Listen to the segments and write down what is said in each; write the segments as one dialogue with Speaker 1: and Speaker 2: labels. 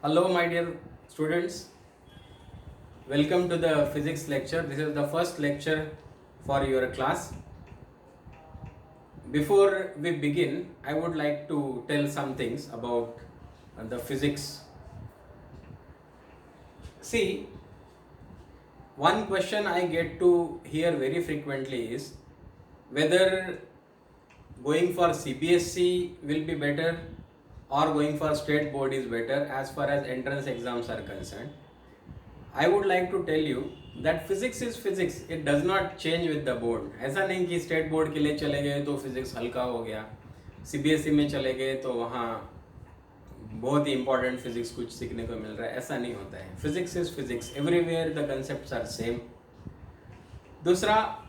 Speaker 1: Hello, my dear students. Welcome to the physics lecture. This is the first lecture for your class. Before we begin, I would like to tell some things about the physics. See, one question I get to hear very frequently is whether going for CBSE will be better or going for state board is better as far as entrance exams are concerned. I would like to tell you that physics is physics. It does not change with the board. ऐसा नहीं कि state board के लिए चले गए तो physics हल्का हो गया, सीबीएसई में चले गए तो वहाँ बहुत ही इंपॉर्टेंट फिजिक्स कुछ सीखने को मिल रहा है. ऐसा नहीं होता है. Physics is physics. Everywhere the concepts are same. दूसरा,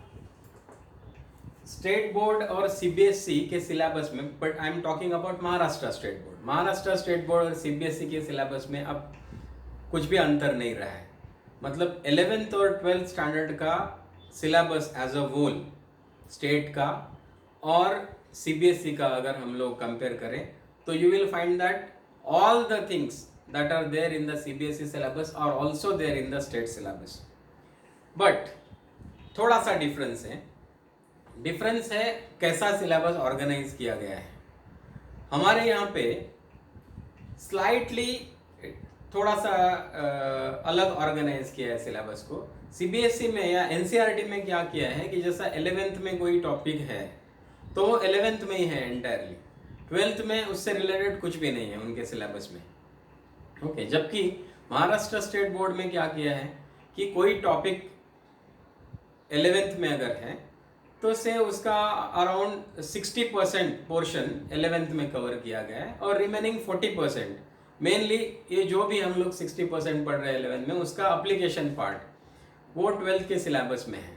Speaker 1: स्टेट बोर्ड और सीबीएसई के सिलेबस में, but I am talking about Maharashtra state board. Maharashtra state board और सीबीएसई के सिलेबस में अब कुछ भी अंतर नहीं रहा है. मतलब 11th और 12th स्टैंडर्ड का syllabus as a whole state का और सीबीएसई का अगर हम लोग कंपेयर करें तो you will find that all the things that are there in the CBSE syllabus are also there in the state syllabus. But थोड़ा सा डिफरेंस है. डिफरेंस है कैसा सिलेबस ऑर्गेनाइज किया गया है. हमारे यहाँ पे स्लाइटली थोड़ा सा अलग ऑर्गेनाइज किया है सिलेबस को. सीबीएसई में या एनसीईआरटी में क्या किया है कि जैसा 11th में कोई टॉपिक है तो वो 11th में ही है एंटायरली. 12th में उससे रिलेटेड कुछ भी नहीं है उनके सिलेबस में. ओके. जबकि महाराष्ट्र स्टेट बोर्ड में क्या किया है कि कोई टॉपिक 11th में अगर है तो से उसका अराउंड 60% पोर्शन 11th में कवर किया गया है और रिमेनिंग 40% मेनली ये जो भी हम लोग 60% पढ़ रहे हैं 11th में उसका अप्लीकेशन पार्ट वो 12th के सिलेबस में है.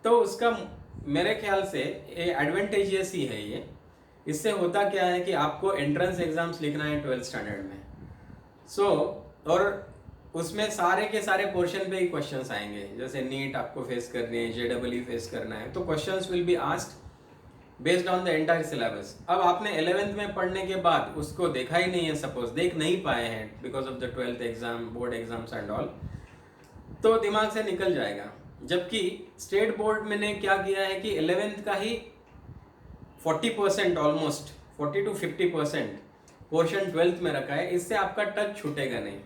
Speaker 1: तो उसका मेरे ख्याल से ये एडवांटेजियस ही है. ये इससे होता क्या है कि आपको एंट्रेंस एग्जाम्स लिखना है 12th स्टैंडर्ड में. सो और उसमें सारे के सारे पोर्शन पे ही क्वेश्चंस आएंगे. जैसे नीट आपको फेस करनी है, जेडब्ल्यू फेस करना है, तो questions will be asked based on the entire syllabus. अब आपने 11th में पढ़ने के बाद उसको देखा ही नहीं है, सपोज देख नहीं पाए हैं because of the 12th exam, board exams and all, तो दिमाग से निकल जाएगा. जबकि स्टेट बोर्ड में ने क्या किया है कि 11th का ही 40% ऑलमोस्ट 40 to 50% पोर्शन 12th में रखा है. इससे आपका टच छूटेगा नहीं.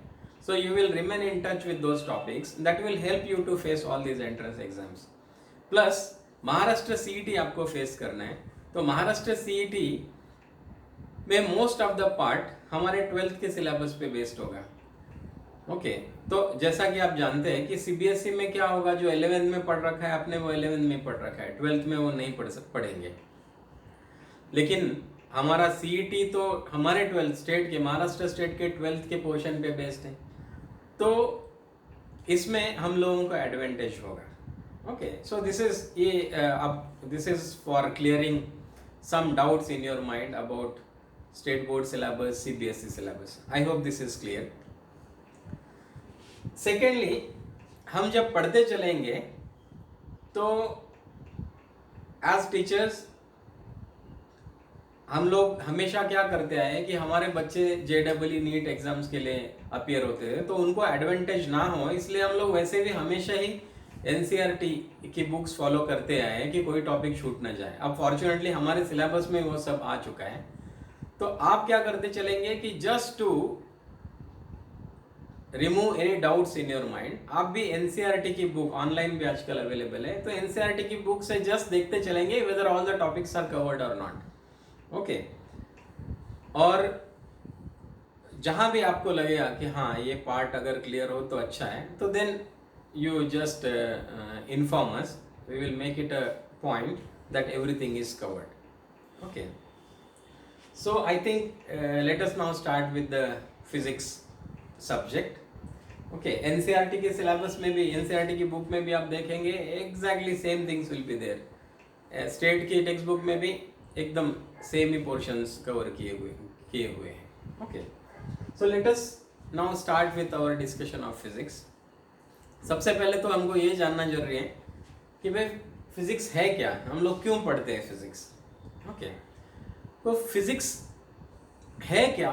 Speaker 1: So you will remain in touch with those topics that will help you to face all these entrance exams. Plus Maharashtra CET आपको फेस करना है तो महाराष्ट्र सीईटी में मोस्ट ऑफ द पार्ट हमारे 12th के सिलेबस पे बेस्ड होगा. ओके. तो जैसा कि आप जानते हैं कि सीबीएसई में क्या होगा, जो 11th में पढ़ रखा है आपने वो 11th में पढ़ रखा है, 12th में वो नहीं पढ़ेंगे. लेकिन हमारा सीईटी तो हमारे 12th स्टेट के, महाराष्ट्र स्टेट के 12th के पोर्शन पे बेस्ड है. तो इसमें हम लोगों को एडवांटेज होगा. Okay, so this is for clearing some doubts in your mind about state board syllabus, CBSE syllabus. I hope this is clear. Secondly, हम जब पढ़ते चलेंगे तो as teachers हम लोग हमेशा क्या करते आए कि हमारे बच्चे जेडब्ल्यू नीट एग्जाम्स के लिए अपीयर होते थे तो उनको एडवांटेज ना हो, इसलिए हम लोग वैसे भी हमेशा ही एनसीईआरटी की बुक्स फॉलो करते आए हैं कि कोई टॉपिक छूट ना जाए. अब फॉर्चुनेटली हमारे सिलेबस में वो सब आ चुका है. तो आप क्या करते चलेंगे कि just to remove any doubts in your mind, आप भी एनसीईआरटी की बुक ऑनलाइन भी आजकल अवेलेबल है, तो एनसीईआरटी की बुक से जस्ट देखते चलेंगे whether all the topics are covered or not. Okay. और जहां भी आपको लगेगा कि हाँ ये पार्ट अगर क्लियर हो तो अच्छा है, तो then you just inform us. We will make it a point that everything is covered. Okay. So I think let us now start with the physics subject. Okay. NCERT के syllabus में भी, NCERT की book में भी आप देखेंगे exactly same things will be there. State की text book में भी एकदम same ही portions cover किए हुए हैं. Okay. So let us now start with our discussion of physics. सबसे पहले तो हमको ये जानना जरूरी है कि भाई फिजिक्स है क्या, हम लोग क्यों पढ़ते हैं फिजिक्स. ओके. तो फिजिक्स है क्या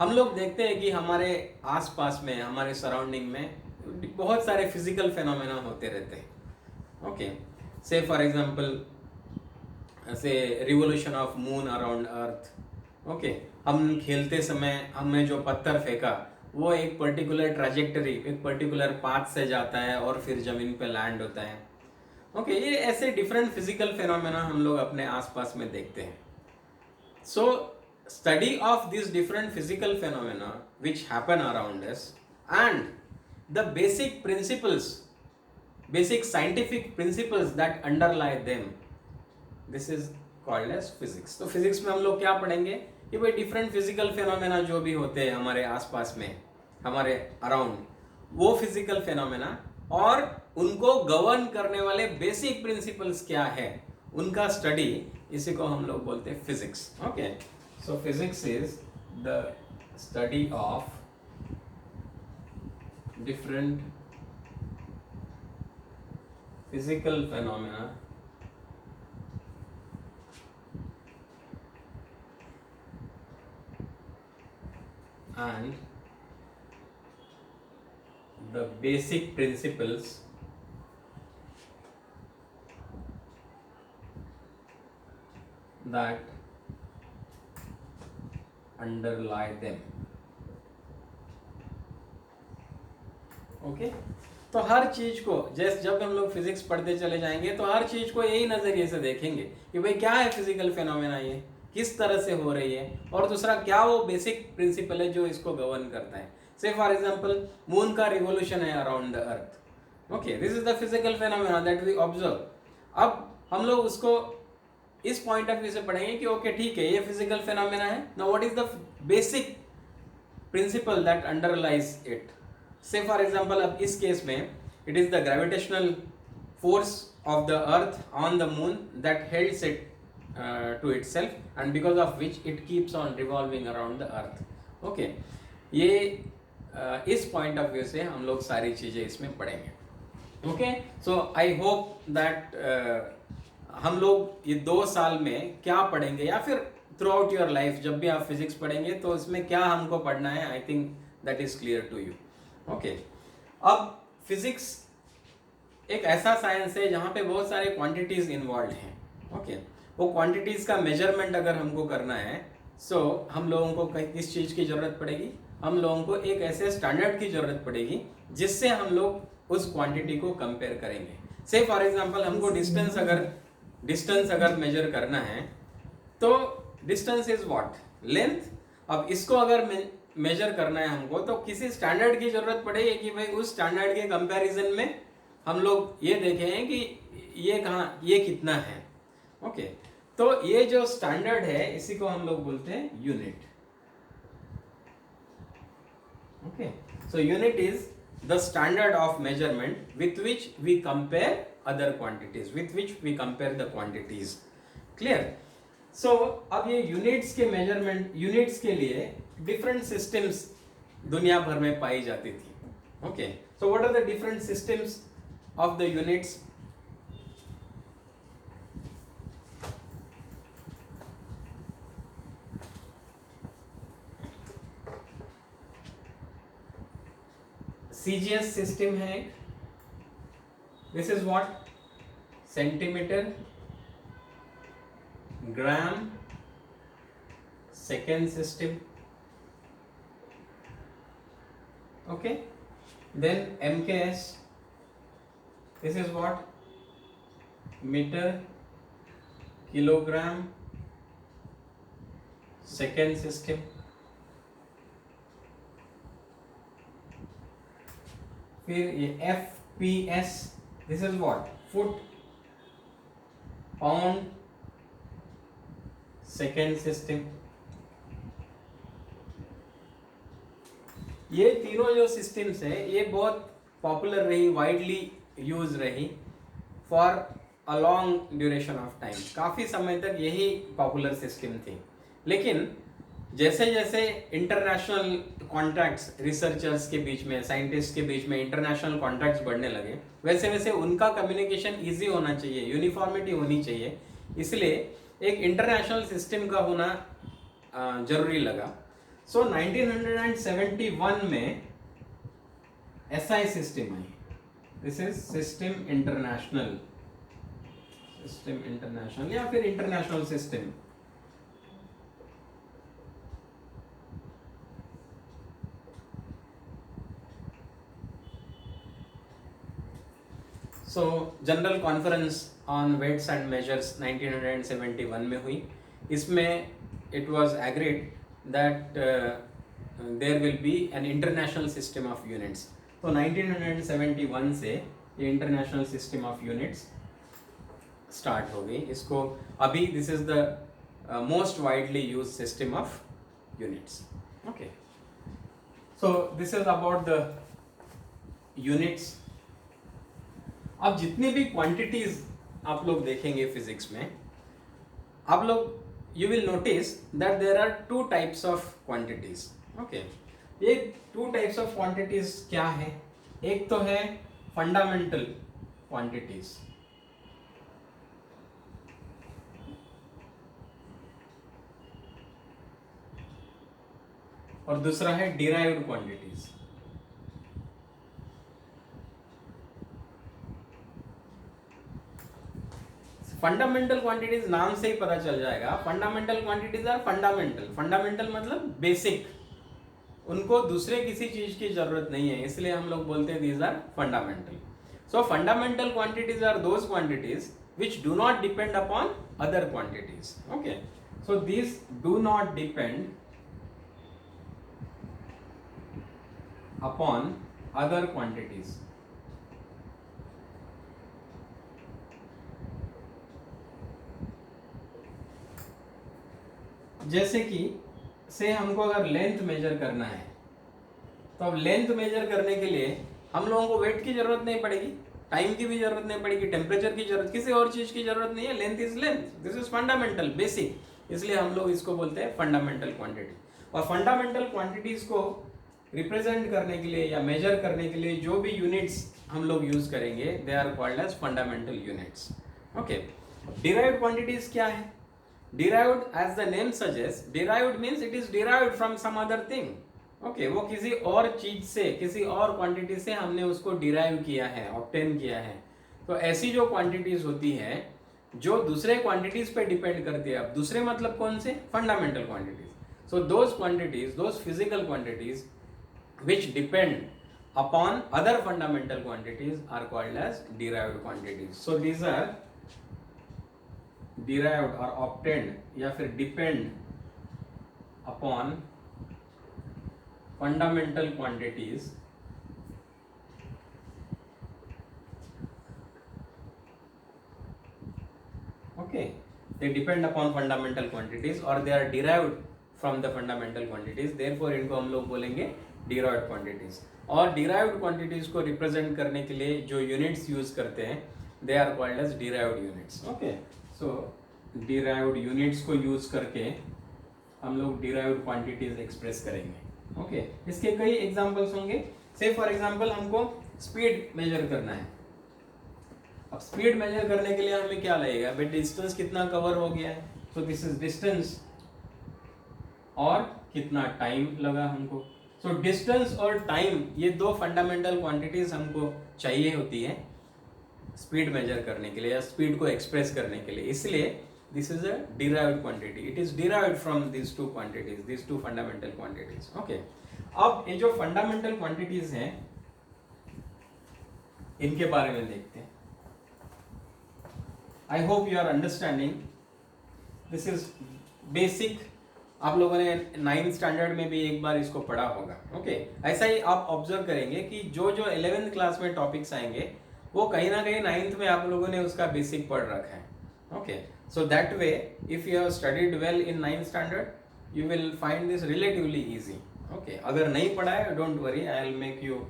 Speaker 1: हम लोग देखते हैं कि हमारे आसपास में, हमारे सराउंडिंग में बहुत सारे फिजिकल फेनोमेना होते रहते हैं। ओके, से फॉर एग्जांपल ऐसे revolution of moon around earth. Okay, हम खेलते समय हमने जो पत्थर फेंका वो एक पर्टिकुलर ट्रैजेक्टरी, एक पर्टिकुलर पाथ से जाता है और फिर जमीन पे लैंड होता है। ओके, ये ऐसे डिफरेंट फिजिकल फेनोमेना हम लोग अपने आसपास में देखते हैं। So study of this different physical phenomena which happen around us and the basic principles, basic scientific principles that underlie them, this is called as physics. तो फिजिक्स में हम लोग क्या पढ़ेंगे कि भाई डिफरेंट फिजिकल फेनोमेना जो भी होते हैं हमारे आसपास में, हमारे अराउंड, वो फिजिकल फेनोमेना और उनको गवर्न करने वाले बेसिक प्रिंसिपल्स क्या है, उनका स्टडी, इसी को हम लोग बोलते हैं physics. Okay, so physics is the study of different physical phenomena and the basic principles that underlie them। Okay, तो हर चीज को जैसे जब हम लोग फिजिक्स पढ़ते चले जाएंगे तो हर चीज को यही नजरिए से देखेंगे कि भाई क्या है फिजिकल फेनोमेना, ये किस तरह से हो रही है, और दूसरा क्या वो बेसिक प्रिंसिपल है जो इसको गवर्न करता है। से फॉर एग्जांपल मून का रिवोल्यूशन है around the earth. Okay, this is the physical phenomena that we observe. अब हम लोग उसको इस पॉइंट ऑफ व्यू से पढ़ेंगे कि ओके ठीक है, ये फिजिकल फेनोमेना है। Now what is the basic principle that underlies it. Say for example अब इस केस में it is the gravitational force of the earth on the moon that helds it to itself and because of which it keeps on revolving around the earth। okay, ये इस point of view से हम लोग सारी चीजें इसमें पढ़ेंगे। Okay, so I hope that हम लोग ये 2 साल में क्या पढ़ेंगे या फिर थ्रू आउट योर लाइफ जब भी आप फिजिक्स पढ़ेंगे तो इसमें क्या हमको पढ़ना है, I think that is clear to you. Okay, अब फिजिक्स एक ऐसा साइंस है जहाँ पे बहुत सारे क्वांटिटीज इन्वॉल्व हैं। ओके, वो क्वांटिटीज का मेजरमेंट अगर हमको करना है सो हम लोगों को किस चीज की जरूरत पड़ेगी, हम लोगों को एक ऐसे स्टैंडर्ड की जरूरत पड़ेगी जिससे हम लोग उस क्वांटिटी को कंपेयर करेंगे। से फॉर एग्जांपल हमको डिस्टेंस अगर मेजर करना है तो डिस्टेंस इज व्हाट, लेंथ। अब इसको अगर मेजर करना है हमको तो किसी स्टैंडर्ड की जरूरत पड़ेगी कि भाई उस स्टैंडर्ड के कंपैरिजन में हम लोग ये देखें कि ये कितना है। ओके, तो ये जो स्टैंडर्ड है इसी को हम लोग बोलते हैं unit. Okay, so unit is the standard of measurement with which we compare other quantities, with which we compare the quantities. Clear? So अब ये यूनिट्स के मेजरमेंट, यूनिट्स के लिए डिफरेंट सिस्टम्स दुनिया भर में पाई जाती थी। Okay, so what are the different systems of the units? CGS system है, this is what, centimetre, gram, second system. Okay, then MKS, this is what, metre, kilogram, second system. फिर ये FPS, this is what, foot, pound, second system. ये तीनों जो systems है ये बहुत popular रही, वाइडली यूज रही for a long duration of time. काफी समय तक यही पॉपुलर सिस्टम थी, लेकिन जैसे जैसे इंटरनेशनल कॉन्ट्रैक्ट्स, रिसर्चर्स के बीच में, साइंटिस्ट के बीच में इंटरनेशनल कॉन्ट्रैक्ट्स बढ़ने लगे, वैसे वैसे उनका कम्युनिकेशन इजी होना चाहिए, यूनिफॉर्मिटी होनी चाहिए, इसलिए एक इंटरनेशनल सिस्टम का होना जरूरी लगा। सो 1971 में SI सिस्टम आई, दिस इज सिस्टम इंटरनेशनल, या फिर international system. So general conference on weights and measures 1971 में हुई। इसमें it was agreed that there will be an international system of units. तो 1971 से ये international system of units start हो गई। इसको अभी this is the most widely use system of units. Okay, so this is about the units. अब जितनी भी क्वांटिटीज आप लोग देखेंगे फिजिक्स में, आप लोग you will notice that there are two types of quantities. Okay, ये टू टाइप्स ऑफ क्वांटिटीज क्या है? एक तो है फंडामेंटल क्वांटिटीज, और दूसरा है डिराइव्ड क्वांटिटीज। फंडामेंटल क्वांटिटीज नाम से ही पता चल जाएगा, fundamental quantities are fundamental. Fundamental मतलब बेसिक, उनको दूसरे किसी चीज की जरूरत नहीं है, इसलिए हम लोग बोलते हैं these are fundamental. So fundamental quantities are those quantities which do not depend upon other quantities. Okay, so these do not depend upon other quantities. जैसे कि से हमको अगर लेंथ मेजर करना है, तो अब लेंथ मेजर करने के लिए हम लोगों को वेट की जरूरत नहीं पड़ेगी, टाइम की भी जरूरत नहीं पड़ेगी, टेम्परेचर की जरूरत, किसी और चीज की जरूरत नहीं है। Length is length, this is fundamental basic, इसलिए हम लोग इसको बोलते हैं फंडामेंटल क्वांटिटी। और फंडामेंटल क्वांटिटीज को रिप्रेजेंट करने के लिए या मेजर करने के लिए जो भी यूनिट्स हम लोग यूज करेंगे, they are called as fundamental units. Okay, derived quantities क्या है? Derived, as the name suggest, derived means it is derived from some other thing. Okay, वो किसी और चीज से, किसी और क्वांटिटी से हमने उसको डिराइव किया है, ऑब्टेन किया है। तो ऐसी जो क्वांटिटीज होती है जो दूसरे क्वांटिटीज पे डिपेंड करती है। अब दूसरे मतलब कौन से? Fundamental quantities. So those quantities, those physical quantities which depend upon other fundamental quantities are called as derived quantities. So these are derived or obtained या फिर depend upon fundamental quantities okay, they depend upon fundamental quantities or they are derived from the fundamental quantities, therefore इनको हम लोग बोलेंगे derived quantities। और derived quantities को represent करने के लिए जो यूनिट्स यूज करते हैं, they are called as derived units। okay, so derived units को यूज करके हम लोग derived quantities एक्सप्रेस करेंगे। okay, इसके कई एग्जांपल्स होंगे। से फॉर एग्जांपल हमको स्पीड मेजर करना है। अब स्पीड मेजर करने के लिए हमें क्या लगेगा? भाई डिस्टेंस कितना कवर हो गया है, तो दिस इज डिस्टेंस, और कितना टाइम लगा हमको। सो डिस्टेंस और टाइम, ये दो फंडामेंटल क्वांटिटीज हमको चाहिए होती है स्पीड मेजर करने के लिए या स्पीड को एक्सप्रेस करने के लिए, इसलिए this is a derived quantity. It is derived from this two quantities, this two fundamental quantities. Okay, अब ये जो फंडामेंटल क्वांटिटीज हैं, इनके बारे में देखते हैं। I hope you are understanding, this is basic. आप लोगों ने 9th स्टैंडर्ड में भी एक बार इसको पढ़ा होगा। ओके, ऐसा ही आप ऑब्जर्व करेंगे कि जो जो 11th क्लास में टॉपिक्स आएंगे, वो कहीं ना कहीं 9th में आप लोगों ने उसका बेसिक पढ़ रखा है। Okay, so that way if you have studied well in 9th standard, you will find this relatively easy. Okay, अगर नहीं पढ़ा है, don't worry, I will make you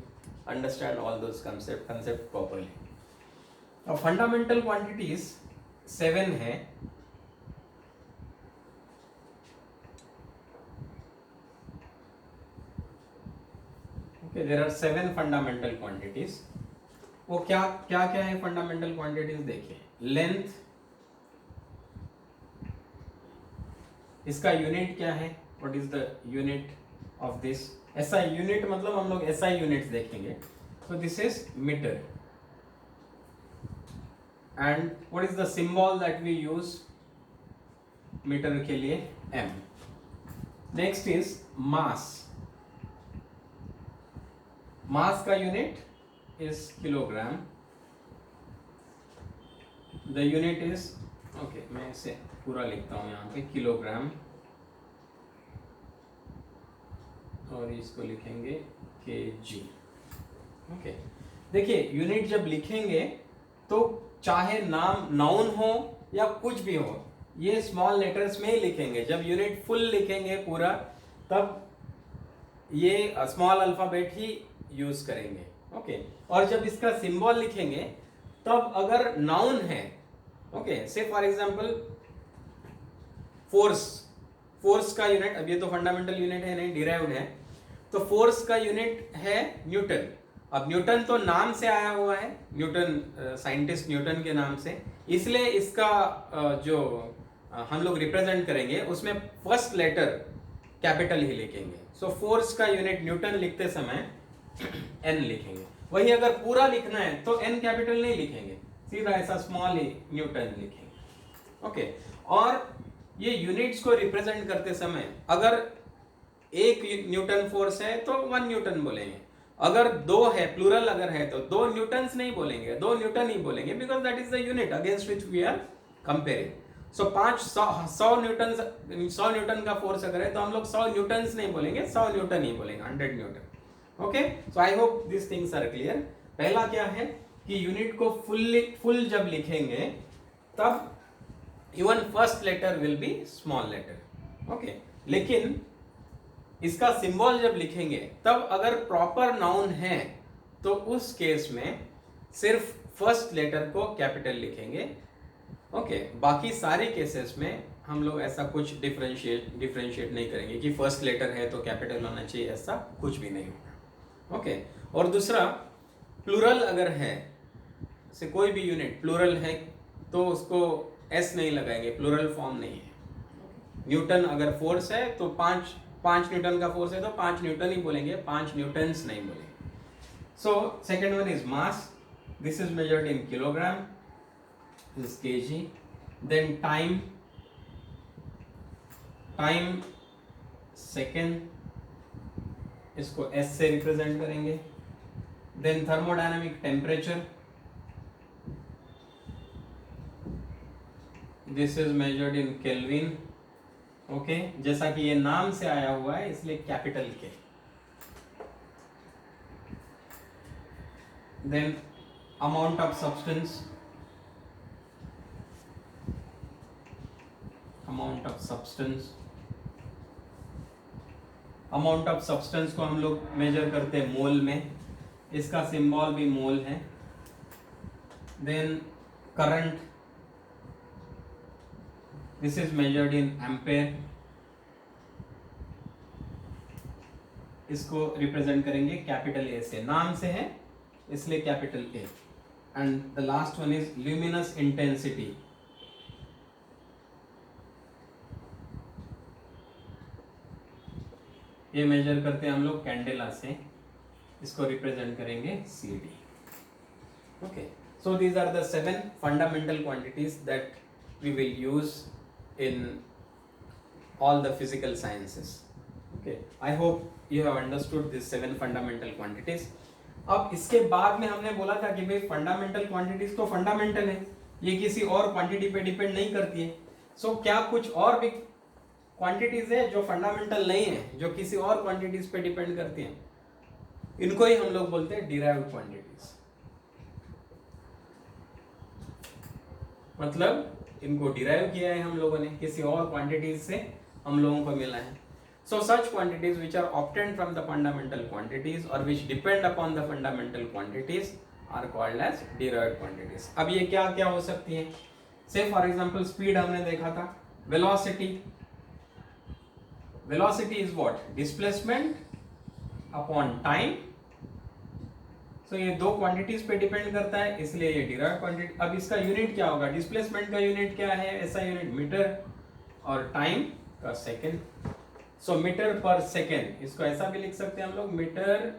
Speaker 1: understand all those concept properly. अब fundamental quantities 7 है। there are 7 fundamental quantities। वो क्या क्या क्या है फंडामेंटल क्वांटिटीज? देखिए, लेंथ, इसका यूनिट क्या है? What is the unit of this SI unit, मतलब हम लोग एसआई यूनिट्स देखेंगे. So this is metre and what is the symbol that we use metre के लिए? m. Next is mass. Mass का unit is kilogram. The unit is okay, मैं इसे पूरा लिखता हूं यहाँ पे, किलोग्राम, और इसको लिखेंगे kg. ओके, देखिए यूनिट जब लिखेंगे तो चाहे नाम नाउन हो या कुछ भी हो, ये स्मॉल लेटर्स में ही लिखेंगे. जब यूनिट फुल लिखेंगे पूरा, तब ये स्मॉल अल्फाबेट ही यूज करेंगे. ओके, और जब इसका सिंबल लिखेंगे तब अगर नाउन है, ओके, से फॉर एग्जांपल फोर्स. फोर्स का यूनिट, अब ये तो फंडामेंटल यूनिट है नहीं, डिराइव्ड है, तो फोर्स का यूनिट है न्यूटन. अब न्यूटन तो नाम से आया हुआ है, न्यूटन साइंटिस्ट न्यूटन के नाम से, इसलिए इसका जो हम लोग रिप्रेजेंट करेंगे उसमें फर्स्ट लेटर कैपिटल ही लिखेंगे. सो फोर्स का यूनिट न्यूटन लिखते समय n लिखेंगे. वही अगर पूरा लिखना है तो n कैपिटल नहीं लिखेंगे, सीधा ऐसा स्मॉल ही न्यूटन लिखेंगे. ओके, और ये यूनिट्स को रिप्रेजेंट करते समय अगर एक न्यूटन फोर्स है तो 1 न्यूटन बोलेंगे. अगर 2 है, प्लूरल अगर है, तो 2 न्यूटन्स नहीं बोलेंगे, 2 न्यूटन ही बोलेंगे, because that is the unit against which we are comparing. So 100 newton का फोर्स अगर है तो हम लोग 100 न्यूटन्स नहीं बोलेंगे, 100 न्यूटन ही बोलेंगे, 100 newton. Okay, so I hope this things are clear. पहला क्या है कि यूनिट को फुल जब लिखेंगे तब even first letter will be small letter. Okay, लेकिन इसका सिंबल जब लिखेंगे तब अगर प्रॉपर नाउन है तो उस केस में सिर्फ फर्स्ट लेटर को कैपिटल लिखेंगे. ओके, बाकी सारे केसेस में हम लोग ऐसा कुछ डिफरेंशिएट नहीं करेंगे कि फर्स्ट लेटर है तो कैपिटल होना चाहिए, ऐसा कुछ भी नहीं होगा. ओके, और दूसरा, प्लूरल अगर है, से कोई भी यूनिट प्लूरल है तो उसको एस नहीं लगाएंगे, प्लूरल फॉर्म नहीं है. न्यूटन अगर फोर्स है तो 5 न्यूटन का फोर्स है तो 5 न्यूटन ही बोलेंगे, 5 न्यूटन्स नहीं बोलेंगे. So second one is mass. This is measured in kilogram, this is KG. Then time second, इसको एस से रिप्रेजेंट करेंगे. Then thermodynamic temperature, this is measured in kelvin. Okay, जैसा कि ये नाम से आया हुआ है इसलिए capital K. Then amount of substance, amount of substance को हम लोग मेजर करते हैं मोल में, इसका सिंबल भी मोल है. Then current, this is measured in ampere, इसको रिप्रेजेंट करेंगे कैपिटल ए से, नाम से है इसलिए capital A. And the last one is luminous intensity. ये मेजर करते हैं हम लोग कैंडेला से, इसको रिप्रेजेंट करेंगे C D. Okay, so these are the 7 fundamental quantities that we will use in all the physical sciences. Okay, I hope you have understood these 7 fundamental quantities. अब इसके बाद में हमने बोला था कि भाई फंडामेंटल क्वांटिटीज तो फंडामेंटल है, ये किसी और क्वांटिटी पे डिपेंड नहीं करती है. सो क्या कुछ और भी क्वांटिटीज है जो फंडामेंटल नहीं है, जो किसी और क्वांटिटीज पे डिपेंड करती हैं? इनको ही हम लोग बोलते हैं डिराइव्ड क्वांटिटीज. मतलब इनको डिराइव किया है हम लोगों ने, किसी और क्वांटिटीज से हम लोगों को मिला है. So such quantities which are obtained from the fundamental quantities और which depend upon the fundamental quantities are called as derived quantities. अब ये क्या क्या हो सकती है? से फॉर एग्जांपल स्पीड हमने देखा था, velocity. Velocity is what? Displacement upon time. So ये 2 क्वांटिटीज पे डिपेंड करता है, इसलिए ये डिराइव्ड क्वांटिटी. अब इसका यूनिट क्या होगा? डिस्प्लेसमेंट का यूनिट क्या है? ऐसा यूनिट मीटर, और टाइम का सेकंड. सो मीटर पर सेकेंड, इसको ऐसा भी लिख सकते हैं हम लोग, मीटर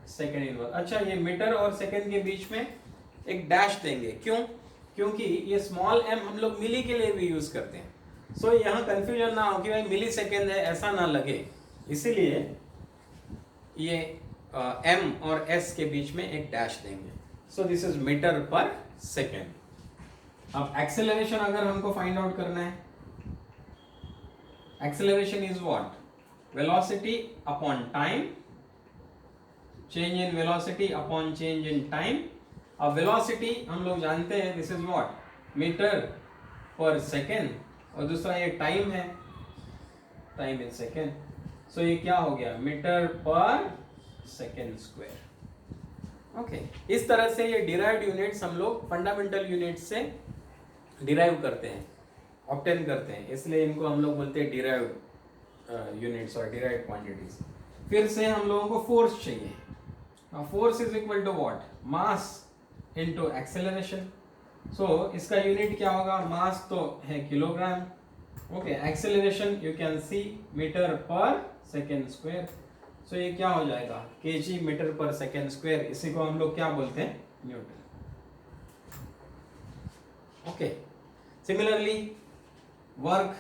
Speaker 1: सेकेंड इनवर्स। अच्छा, ये मीटर और सेकेंड के बीच में एक डैश देंगे, क्यों? क्योंकि ये स्मॉल m हम लोग मिली के लिए भी यूज करते हैं। सो यहाँ कंफ्यूजन ना हो कि भाई मिली सेकेंड है, ऐसा ना लगे, इसीलिए ये m और s के बीच में एक डैश देंगे। सो this is metre per second. अब एक्सेलरेशन अगर हमको फाइंड आउट करना है, acceleration is what? Velocity upon time, change in velocity upon change in time. अब वेलोसिटी हम लोग जानते हैं, this is what? Metre per second, और दूसरा ये टाइम है, टाइम इन सेकेंड। सो ये क्या हो गया? Metre per second square. Okay, इस तरह से ये डिराइव्ड यूनिट्स हम लोग फंडामेंटल यूनिट्स से डिराइव करते हैं, ऑब्टेन करते हैं, इसलिए इनको हम लोग बोलते हैं डिराइव्ड यूनिट्स और डिराइव्ड क्वांटिटीज। फिर से हम लोगों को फोर्स चाहिए। Force is equal to what? Mass into acceleration. So इसका यूनिट क्या होगा? मास तो है kilogram, okay, acceleration you can see metre per second square. So ये क्या हो जाएगा? KG metre per second square. इसी को हम लोग क्या बोलते हैं? Newton. Okay, similarly work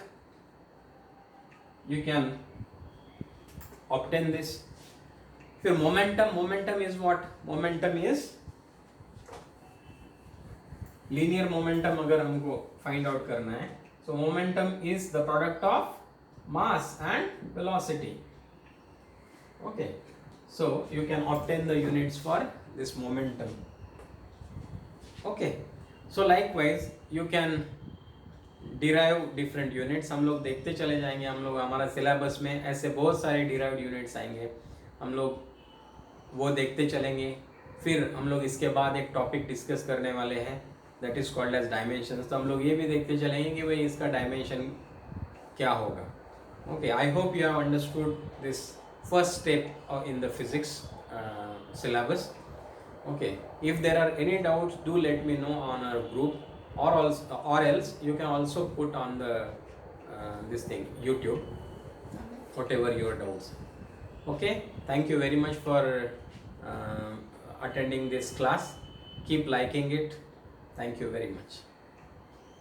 Speaker 1: you can obtain this. फिर momentum, momentum is what? Momentum is linear momentum अगर हमको फाइंड आउट करना है, सो momentum is the product of mass and velocity. Okay, so you can obtain the units for this momentum. Okay, so likewise you can derive different units. हम लोग देखते चले जाएंगे, हम लोग हमारा सिलेबस में ऐसे बहुत सारे डिराइव्ड यूनिट्स आएंगे, हम लोग वो देखते चलेंगे। फिर हम लोग इसके बाद एक टॉपिक डिस्कस करने वाले हैं, that is called as dimensions. तो हम लोग ये भी देखते चलेंगे कि भाई इसका डायमेंशन क्या होगा। Okay, I hope you have understood this first step in the physics syllabus. Okay, if there are any doubts, do let me know on our group, or else you can also put on the this thing YouTube, whatever your doubts. Okay, thank you very much for attending this class. Keep liking it. Thank you very much.